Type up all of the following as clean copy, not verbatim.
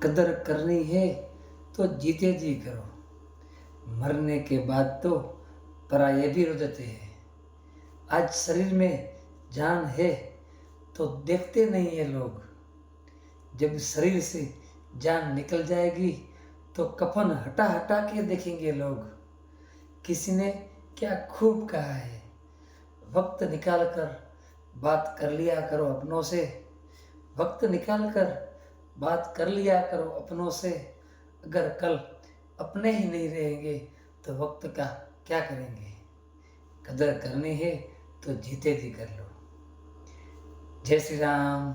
कदर करनी है तो जीते जी करो, मरने के बाद तो पराये भी रुदते हैं। आज शरीर में जान है तो देखते नहीं है लोग, जब शरीर से जान निकल जाएगी तो कफन हटा हटा के देखेंगे लोग। किसी ने क्या खूब कहा है, वक्त निकाल कर बात कर लिया करो अपनों से, वक्त निकाल कर बात कर लिया करो अपनों से। अगर कल अपने ही नहीं रहेंगे तो वक्त का क्या करेंगे। कदर करनी है तो जीते जी कर लो। जय श्री राम,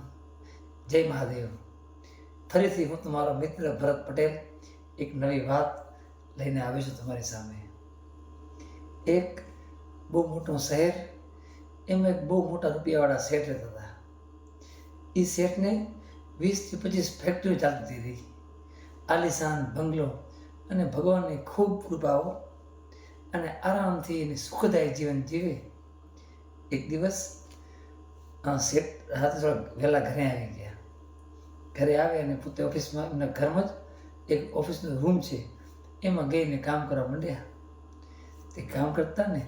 जय महादेव। ફરીથી હું તમારો મિત્ર ભરત પટેલ એક નવી વાત લઈને આવ્યો છું તમારી સામે। એક બહુ મોટું શહેર, એમાં એક બહુ મોટા રૂપિયાવાળા શેઠ રહેતા હતા। એ શેઠને 20 થી 25 ફેક્ટરીઓ ચાલતી હતી, આલિશાન બંગલો અને ભગવાનની ખૂબ કૃપાઓ અને આરામથી એને સુખદાયક જીવન જીવે। એક દિવસ શેઠ રાતે થોડા વહેલા ઘરે આવી ગયા। ઘરે આવે અને પોતે ઓફિસમાં, એમના ઘરમાં જ એક ઓફિસનો રૂમ છે, એમાં ગઈને કામ કરવા માંડ્યા। તે કામ કરતા ને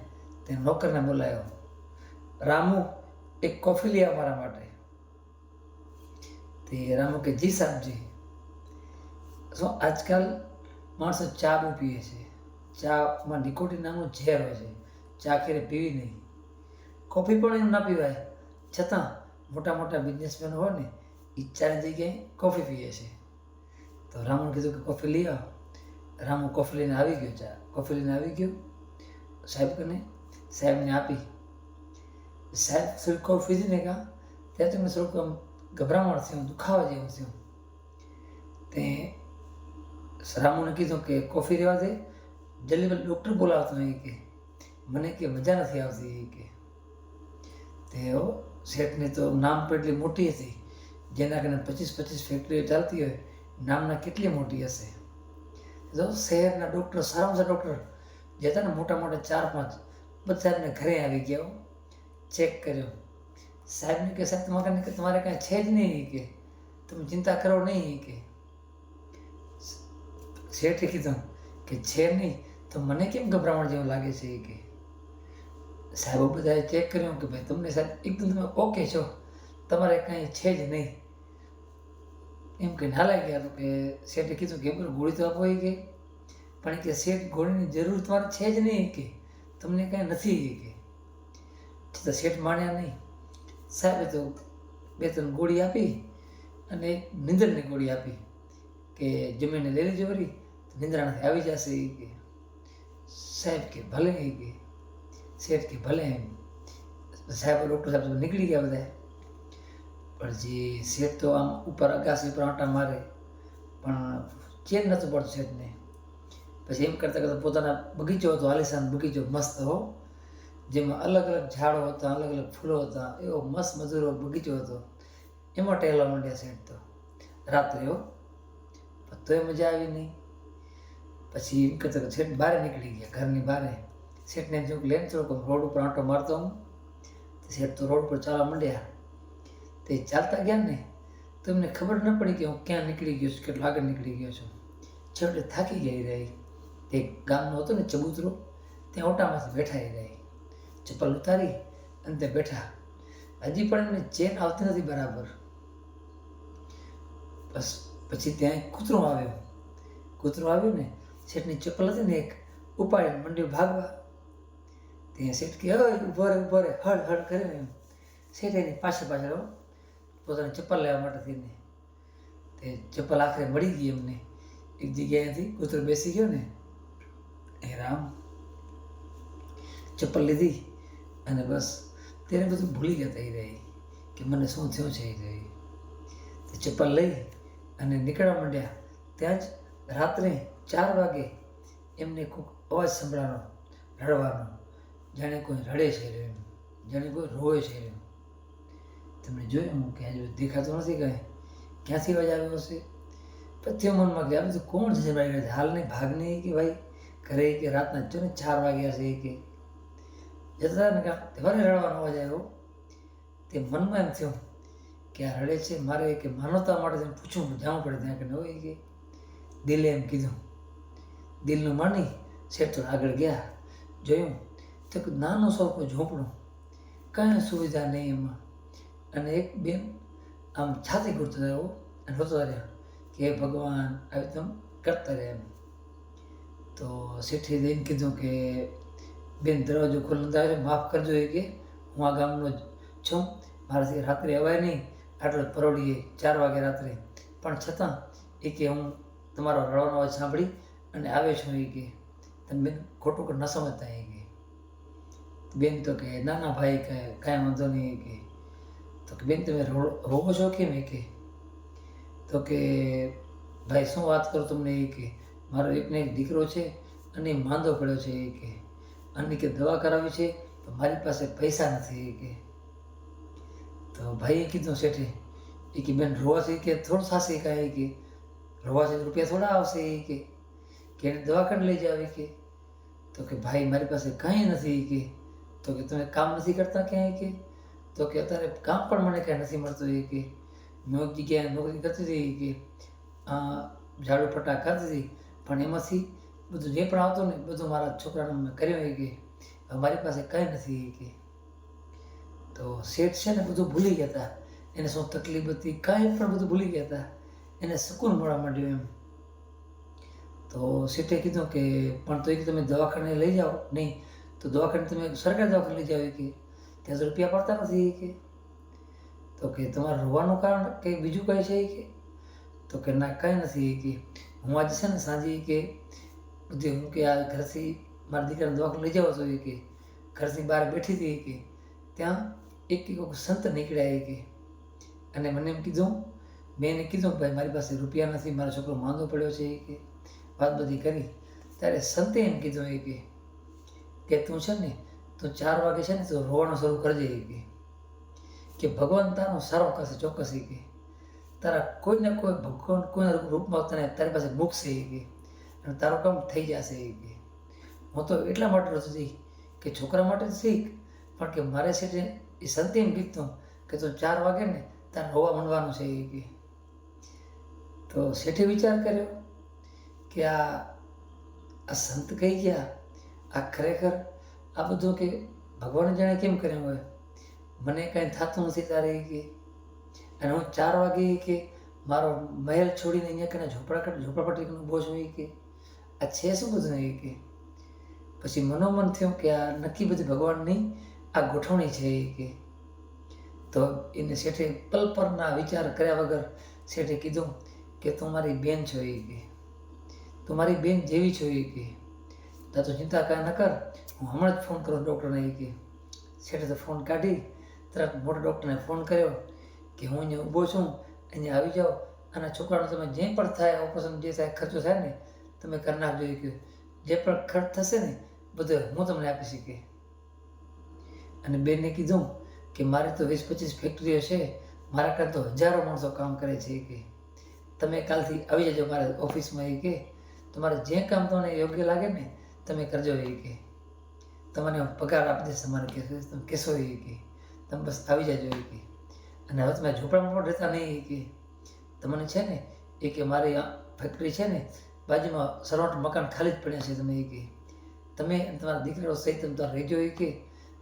તે નોકરને બોલાવ્યો, રામુ એક કોફી લઈ આવ મારા માટે। તે રામુ કે જી સાહેબજી। શું આજકાલ માણસો ચા બહુ પીએ છે, ચામાં નિકોટિન નામનું ઝેર હોય છે, ચા ક્યારે પીવી નહીં, કોફી પણ એમ ના પીવાય, છતાં મોટા મોટા બિઝનેસમેન હોય ને એ ચાની જગ્યાએ કોફી પીએ છે। તો રામુને કીધું કે કોફી લઈ આવો। રામુ કોફી લઈને આવી ગયો, ચા કોફી લઈને આવી ગયો સાહેબ કને, સાહેબને આપી। સાહેબ થોડી કોફી પીધી ને કાં ત્યારે તમને થોડુંક આમ ગભરામણ થયું, દુખાવા જેવું થયું। તે રામુને કીધું કે કોફી રહેવા દે, જલ્દી ડૉક્ટર બોલાવતો નહીં કે મને કે મજા નથી આવતી કે। તેઓ શેઠને તો નામ પણ એટલી મોટી હતી, જેના કારણે 25 ફેક્ટરીઓ ચાલતી હોય, નામના કેટલી મોટી હશે। તો શહેરના ડૉક્ટર, સારામાં સારા ડૉક્ટર જે હતા ને મોટા મોટા 4-5 બધા એમને ઘરે આવી ગયા, ચેક કર્યો। સાહેબને કે સાહેબ તમારે કાંઈ છે જ નહીં કે તમે ચિંતા કરો નહીં કે। શેઠે કીધું કે છે નહીં તો મને કેમ ગભરામણ જેવું લાગે છે કે। સાહેબો બધાએ ચેક કર્યું કે ભાઈ તમને સાહેબ એકદમ તમે ઓકે છો, તમારે કાંઈ છે જ નહીં એમ કહીને હાલાઈ ગયા। તો કે શેઠે કીધું કે ગોળી તો આપો કે, પણ કે શેઠ ગોળીની જરૂર તમારે છે જ નહીં કે તમને કાંઈ નથી કે। છતાં શેઠ માન્યા નહીં। સાહેબે તો 2-3 ગોળી આપી અને એક નિંદરની ગોળી આપી કે જમીને લઈ લેજો વળી, નિંદ્રામાંથી આવી જશે એ કે। સાહેબ કે ભલે એ કે, શેઠ કે ભલે એમ। સાહેબ ડૉક્ટર સાહેબ નીકળી ગયા બધા, પણ જે શેઠ તો આમ ઉપર અગાસી પર આંટા મારે પણ ચેન નહોતું પડતું શેઠને। પછી એમ કરતાં કરતાં પોતાના બગીચો હતો, આલિશાન બગીચો મસ્ત હો, જેમાં અલગ અલગ ઝાડો હતા, અલગ અલગ ફૂલો હતા, એવો મસ્ત મધુરો બગીચો હતો, એમાં ટહેલવા માંડ્યા શેઠ તો રાત્રે હો। તોય મજા આવી નહીં। પછી એમ કરતાં શેઠ બહાર નીકળી ગયા, ઘરની બહાર। શેઠને જો લઈને થોડોક રોડ ઉપર આંટો મારતો હું, શેઠ તો રોડ પર ચાલવા માંડ્યા। તે ચાલતા ગયા ને તો એમને ખબર ન પડી કે હું ક્યાં નીકળી ગયો છું, કેટલો આગળ નીકળી ગયો છું। છેવટે થાકી ગઈ રહી। તે ગામનો હતો ને ચબૂતરો, ત્યાં ઓટામાંથી બેઠા રહી, ચપ્પલ ઉતારી અને તે બેઠા। હજી પણ એમને ચેન આવતી નથી બરાબર। બસ પછી ત્યાં એક કૂતરો આવ્યો। કૂતરો આવ્યો ને શેઠની ચપ્પલ હતી ને એક ઉપાડીને મંડ્યો ભાગવા। ત્યાં શેઠ કે ઊભો રે હળ હળ કરે ને એમ। શેઠ એની પાછળ પોતાની ચપ્પલ લેવા માટે થઈને, તે ચપ્પલ આખરે મળી ગઈ એમને। એક જગ્યાએથી કૂતરો બેસી ગયો ને, એ રામ ચપ્પલ લીધી અને બસ તેને બધું ભૂલી ગયા થઈ રહી કે મને શું થયું છે એ રહી। તે ચપ્પલ લઈ અને નીકળવા માંડ્યા। ત્યાં જ રાત્રે 4 વાગે એમને કોઈક અવાજ સંભળાનો, રડવાનો, જાણે કોઈ રડે છે એમ, જાણે કોઈ રોવે છે એમ। તમે જોયું કે આજે દેખાતું નથી કાંઈ, ક્યાંથી અવાજ આવ્યો હશે। પછી મનમાં કે આ બધું કોણ છે ભાઈ, હાલ નહીં ભાગ નહીં કે ભાઈ ઘરે કે રાતના જો ને 4 વાગ્યા છે કે જતા ને કાં વારે રડવાનો અવાજ આવ્યો। તે મનમાં એમ થયું કે આ રડે છે, મારે કે માનવતા માટે તેને પૂછવું જવું પડે ત્યાં કે ન હોય કે દિલે એમ કીધું. દિલનું માની શેઠ તો આગળ ગયા, જોયું તો એક નાનું સરખું ઝૂંપડું, કાંઈ સુવિધા નહીં એમાં. અને એક બેન આમ છાતી ઘૂંટતા રહ્યો અને રોતા રહ્યા કે હે ભગવાન આવી તેમ કરતા રહ્યા એમ. તો શેઠે જઈને કીધું કે બેન દરવાજો ખોલી આવે, માફ કરજો એ કે હું આ ગામનો જ છું, મારાથી રાત્રે અવાય નહીં, આટલો પરોડીએ 4 વાગે રાત્રે, પણ છતાં એ કે હું તમારો રડવાનો અવાજ સાંભળી અને આવે છું એ કે તમે બેન ખોટું ન સમજતા એ કે. બેન તો કે ના ના ભાઈ કાંઈ વાંધો નહીં કે. તો કે બેન તમે રોવો છો કેમ એ કે. તો કે ભાઈ શું વાત કરું તમને એ કે મારો એકને એક દીકરો છે અને એ માંદો પડ્યો છે એ કે, અને કે દવા કરાવી છે તો મારી પાસે પૈસા નથી એ કે. તો ભાઈએ કીધું શેઠે એ કે બેન રોવાથી કે થોડું થશે કાંઈ કે, રોવાથી રૂપિયા થોડા આવશે એ કે એને દવાખાને લઈ જાવ એ કે. તો કે ભાઈ મારી પાસે કાંઈ નથી એ કે. તો કે તમે કામ નથી કરતા ક્યાંય કે. તો કે અત્યારે કામ પણ મને કાંઈ નથી મળતું એ કે. મેં એક જગ્યાએ નોકરી કરતી હતી કે ઝાડુ ફટા કરતી હતી, પણ એમાંથી બધું જે પણ આવતું ને બધું મારા છોકરાને મેં કર્યું એ કે મારી પાસે કાંઈ નથી એ કે. તો શેઠ છે ને બધું ભૂલી ગયા હતા, એને શું તકલીફ હતી કાંઈ પણ બધું ભૂલી ગયા હતા, એને સુકૂન મળવા માંડ્યું એમ. તો શેઠે કીધું કે પણ તો એક તમે દવાખાને લઈ જાઓ, નહીં તો દવાખાને તમે સરકારી દવાખાને લઈ જાઓ કે ત્યાં તો રૂપિયા પડતા નથી કે. તો કે તમારે રોવાનું કારણ કંઈ બીજું કંઈ છે કે. તો કે ના કાંઈ નથી કે હું આજે છે ને સાંજે કે બધી હું કે આ ઘરથી મારા દીકરાને દવાખાને લઈ જાવ છો એ કે ઘરથી બહાર બેઠી હતી કે ત્યાં એક સંત નીકળ્યા એ કે. અને મને એમ કીધું, મેં એને કીધું ભાઈ મારી પાસે રૂપિયા નથી, મારો છોકરો માંદો પડ્યો છે એ કે વાત બધી કરી. ત્યારે સંતે એમ કીધું એ કે તું છે ને તું 4 વાગે છે ને તું રોવાનું શરૂ કરજે એ કે ભગવાન તારો સારો કરશે ચોક્કસ એ કે. તારા કોઈને કોઈ ભગવાન કોઈના રૂપમાં તને તારી પાસે મૂકશે એ કે અને તારું કામ થઈ જશે એ કે. હું તો એટલા માટે રજૂ થઈ કે છોકરા માટે શીખ, પણ કે મારે છે એ સંતે એમ કીધું કે તું 4 વાગે ને તારે રોવા માંડવાનું છે એ કે. તો શેઠે વિચાર કર્યો કે આ સંત કહી ગયા, આ ખરેખર આ બધું કે ભગવાને જાણે કેમ કર્યું હોય, મને કાંઈ થતું નથી તારે કે. અને હું 4 વાગે કે મારો મહેલ છોડીને અહીંયા કને ઝોપડાપટ્ટીનું ઊભો છું એ કે આ છે શું બધું એ કે. પછી મનોમન થયું કે આ નક્કી બધી ભગવાનની આ ગોઠવણી છે એ કે. તો એને શેઠે પલ પરના વિચાર કર્યા વગર શેઠે કીધું કે તું મારી બેન છો એ કે, તું મારી બેન જેવી છો એ કે. તું ચિંતા કાંઈ ન કર, હું હમણાં જ ફોન કરું ડૉક્ટરને એ કે. શેઠે તો ફોન કાઢી તરત મોટા ડૉક્ટરને ફોન કર્યો કે હું અહીંયા ઊભો છું, અહીંયા આવી જાઓ અને છોકરાનો તમે જે પણ થાય ઓપરેશન જે થાય ખર્ચો થાય ને તમે કરી નાખજો એ કે. જે પણ ખર્ચ થશે ને બધો હું તમને આપી શકે. અને બેનને કીધું કે મારી તો 20-25 ફેક્ટરીઓ છે, મારા કાં તો હજારો માણસો કામ કરે છે કે તમે કાલથી આવી જજો મારા ઓફિસમાં એ કે. તમારે જે કામ તમને યોગ્ય લાગે ને તમે કરજો એ કે. તમને પગાર આપી દેશે તમારે તમે કહેશો એ કે તમે બસ આવી જજો એ કે. અને હવે તમે ઝૂંપડામાં પણ રહેતા નહીં એ કે. તમને છે ને એ કે મારી ફેક્ટરી છે ને બાજુમાં સરોવર મકાન ખાલી જ પડ્યા છે તમે એ કે. તમે તમારા દીકરાઓ સહિત તમે તમારે રહેજો એ કે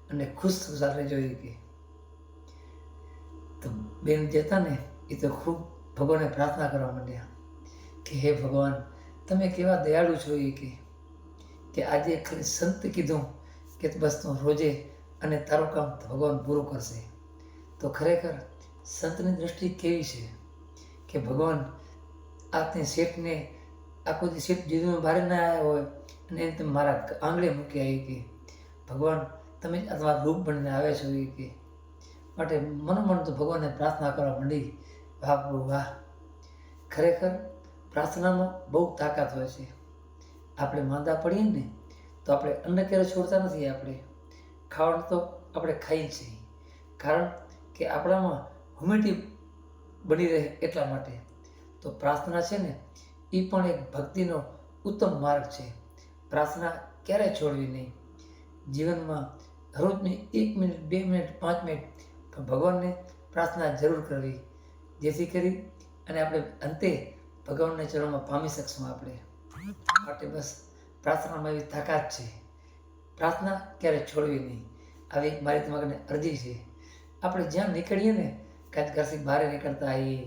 અને ખુશખુશાલ રહેજો એ કે. તો બેન જે હતા ને એ તો ખૂબ ભગવાનને પ્રાર્થના કરવા માંડ્યા કે હે ભગવાન તમે કેવા દયાળુ છો એ કે આજે ખાલી સંત કીધું કે બસ તું રોજે અને તારું કામ ભગવાન પૂરું કરશે. તો ખરેખર સંતની દૃષ્ટિ કેવી છે કે ભગવાન આ શેઠને આખો જે શેઠ જીવનમાં બહાર ના આવ્યા હોય અને એને તમે મારા આંગળે મૂક્યા એ કે ભગવાન તમે તમારા રૂપ બનીને આવે છો એ કે. માટે મનોમન તો ભગવાનને પ્રાર્થના કરવા માંડી. વાહ પ્રભુ વાહ, ખરેખર પ્રાર્થનામાં બહુ તાકાત હોય છે. આપણે માંદા પડીએ ને તો આપણે અન્ન ક્યારે છોડતા નથી, આપણે ખાવાનું તો આપણે ખાઈએ છીએ, કારણ કે આપણામાં હ્યુમિનિટી બની રહે એટલા માટે. તો પ્રાર્થના છે ને એ પણ એક ભક્તિનો ઉત્તમ માર્ગ છે. પ્રાર્થના ક્યારેય છોડવી નહીં. જીવનમાં રોજની 1 મિનિટ 2 મિનિટ 5 મિનિટ ભગવાનને પ્રાર્થના જરૂર કરવી, જેથી કરી અને આપણે અંતે ભગવાનને ચરણમાં પામી શકશું. આપણે માટે બસ પ્રાર્થનામાં એવી તાકાત છે. પ્રાર્થના ક્યારે છોડવી નહીં. આવી મારી તમારાને અરજી છે. આપણે જ્યાં નીકળીએ ને, કાંઈ ઘરથી બહાર નીકળતા આવીએ,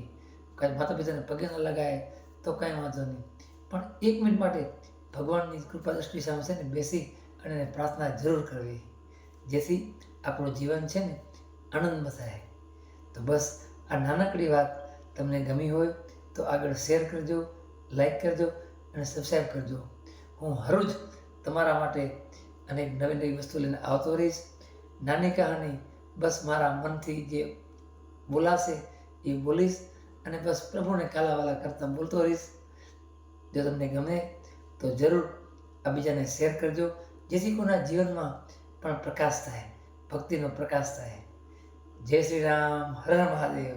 કાંઈ માતા પિતાને પગે ન લગાય તો કાંઈ વાંધો નહીં, પણ 1 મિનિટ માટે ભગવાનની કૃપા દ્રષ્ટિ સામે છે ને બેસી અને એને પ્રાર્થના જરૂર કરવી, જેથી આપણું જીવન છે ને આનંદમાં થાય. તો બસ આ નાનકડી વાત તમને ગમી હોય તો આગળ શેર કરજો, લાઈક કરજો અને સબસ્ક્રાઈબ કરજો. હું હરરોજ તમારા માટે અનેક નવી નવી વસ્તુ લઈને આવતો રહીશ. નાની કહાની બસ મારા મનથી જે બોલાશે એ બોલીશ અને બસ પ્રભુને કાલાવાલા કરતા બોલતો રહીશ. જો તમને ગમે તો જરૂર આ બીજાને શેર કરજો, જેથી કોઈના જીવનમાં પણ પ્રકાશ થાય, ભક્તિનો પ્રકાશ થાય. જય શ્રી રામ, હર હર મહાદેવ.